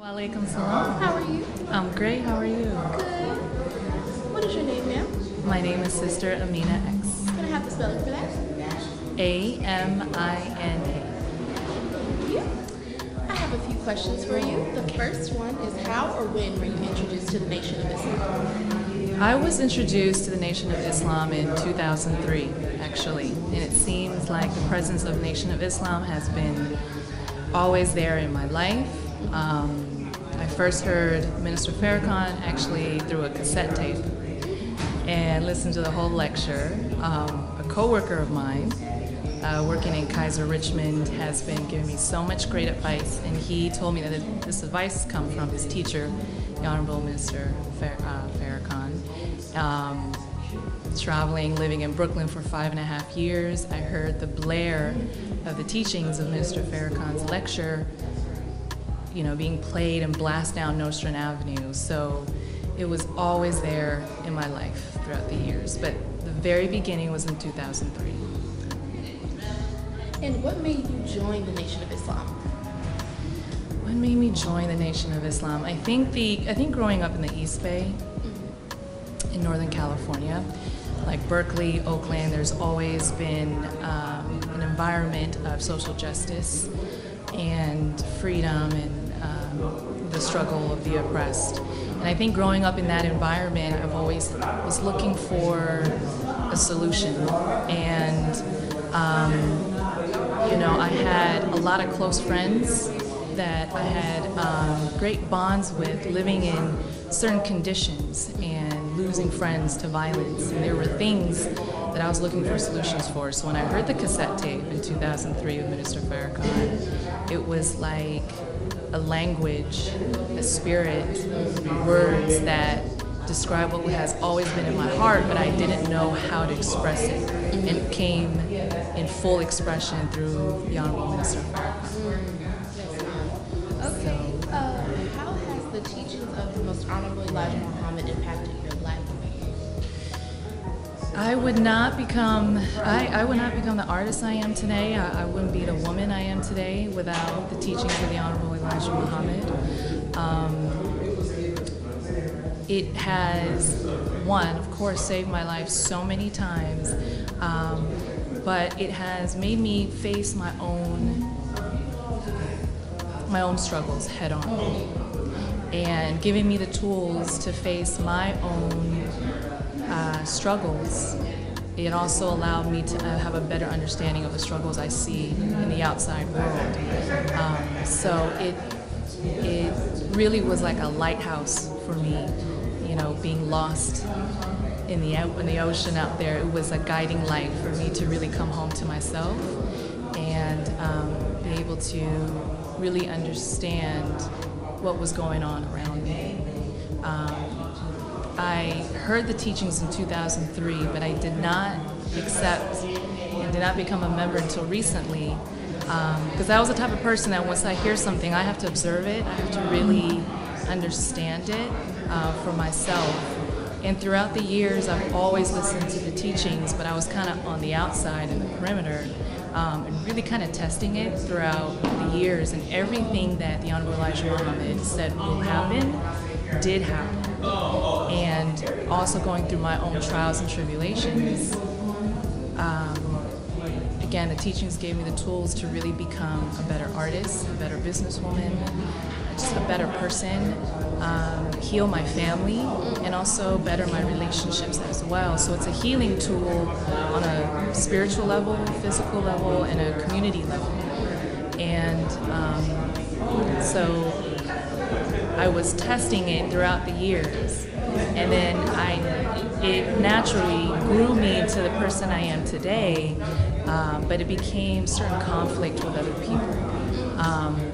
Alaikum salam. How are you? I'm great. How are you? Good. What is your name, ma'am? My name is Sister Amina X. Can I have the spelling for that? Amina. Thank you. I have a few questions for you. The first one is how or when were you introduced to the Nation of Islam? I was introduced to the Nation of Islam in 2003, actually, and it seems like the presence of Nation of Islam has been always there in my life. I first heard Minister Farrakhan actually through a cassette tape and listened to the whole lecture. A coworker of mine working in Kaiser Richmond has been giving me so much great advice, and he told me that this advice comes from his teacher, the Honorable Minister Farrakhan. Traveling, living in Brooklyn for 5.5 years, I heard the blare of the teachings of Minister Farrakhan's lecture, you know, being played and blasted down Nostrand Avenue. So it was always there in my life throughout the years. But the very beginning was in 2003. And what made you join the Nation of Islam? What made me join the Nation of Islam? I think growing up in the East Bay, in Northern California, like Berkeley, Oakland, there's always been an environment of social justice and freedom and the struggle of the oppressed. And I think growing up in that environment, I've always was looking for a solution. And you know, I had a lot of close friends that I had great bonds with, living in certain conditions and losing friends to violence. And there were things that I was looking for solutions for. So when I heard the cassette tape in 2003 of Minister Farrakhan, it was like a language, a spirit, words that describe what has always been in my heart, but I didn't know how to express it. And it came in full expression through the Honorable Minister Farrakhan. Okay. How has the teachings of the Most Honorable Elijah Muhammad impacted your life? I would not become the artist I am today. I wouldn't be the woman I am today without the teachings of the Honorable Elijah Muhammad. It has, one, of course, saved my life so many times, but it has made me face my own struggles head on, and giving me the tools to face my own struggles. It also allowed me to have a better understanding of the struggles I see in the outside world. So it really was like a lighthouse for me, you know, being lost in the ocean out there. It was a guiding light for me to really come home to myself and be able to really understand what was going on around me. I heard the teachings in 2003, but I did not accept and did not become a member until recently, because I was the type of person that once I hear something, I have to observe it, I have to really understand it for myself. And throughout the years, I've always listened to the teachings, but I was kind of on the outside in the perimeter, and really kind of testing it throughout the years. And everything that the Honorable Elijah Muhammad said will happen, did happen. And also going through my own trials and tribulations, again, the teachings gave me the tools to really become a better artist, a better businesswoman, just a better person, heal my family, and also better my relationships as well. So it's a healing tool on a spiritual level, physical level, and a community level. And so I was testing it throughout the years, and then it naturally grew me to the person I am today, but it became certain conflict with other people.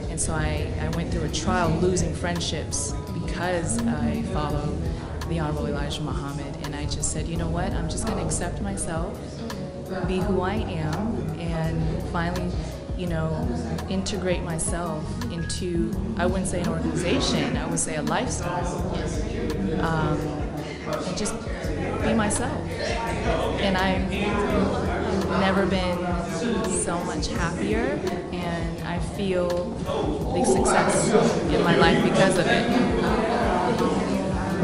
And so I went through a trial losing friendships because I follow the Honorable Elijah Muhammad, and I just said, you know what, I'm just going to accept myself, be who I am, and finally, you know, integrate myself into, I wouldn't say an organization, I would say a lifestyle, and just be myself. And I've never been so much happier, and I feel the success in my life because of it.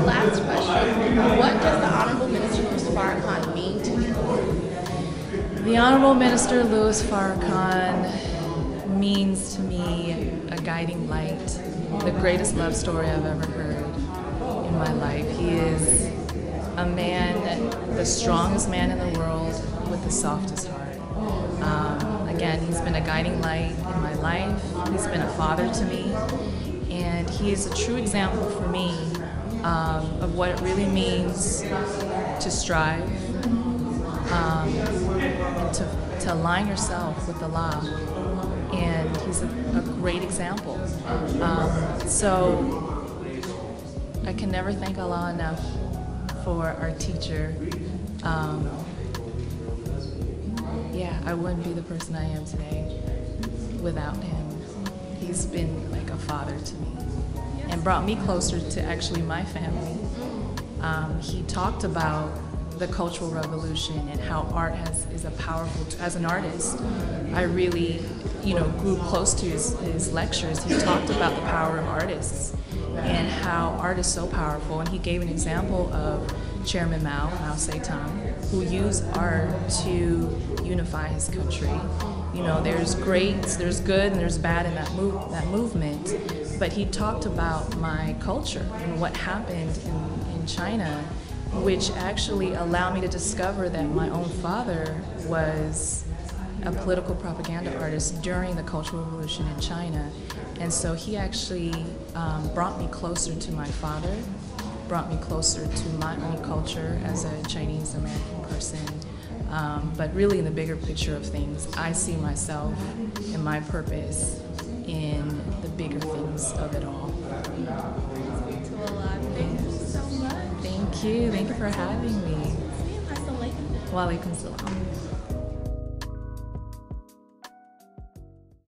Last question. What does the Honorable Minister Louis Farrakhan mean to you? The Honorable Minister Louis Farrakhan means to me a guiding light, the greatest love story I've ever heard in my life. He is a man, the strongest man in the world with the softest heart. Again, he's been a guiding light in my life. He's been a father to me, and he is a true example for me of what it really means to strive, to align yourself with the law. And he's a great example. So I can never thank Allah enough for our teacher. Yeah, I wouldn't be the person I am today without him. He's been like a father to me and brought me closer to actually my family. He talked about the Cultural Revolution and how art is a powerful, as an artist, I really, grew close to his lectures. He talked about the power of artists and how art is so powerful, and he gave an example of Chairman Mao Zedong, who used art to unify his country. There's great, there's good, and there's bad in that movement, but he talked about my culture and what happened in China, which actually allowed me to discover that my own father was a political propaganda artist during the Cultural Revolution in China. And so he actually brought me closer to my father, brought me closer to my own culture as a Chinese American person. But really in the bigger picture of things, I see myself and my purpose in the bigger things of it all. Thank you so much. Thank you for having me. Assalamu alaikum. Wa alaikum salam.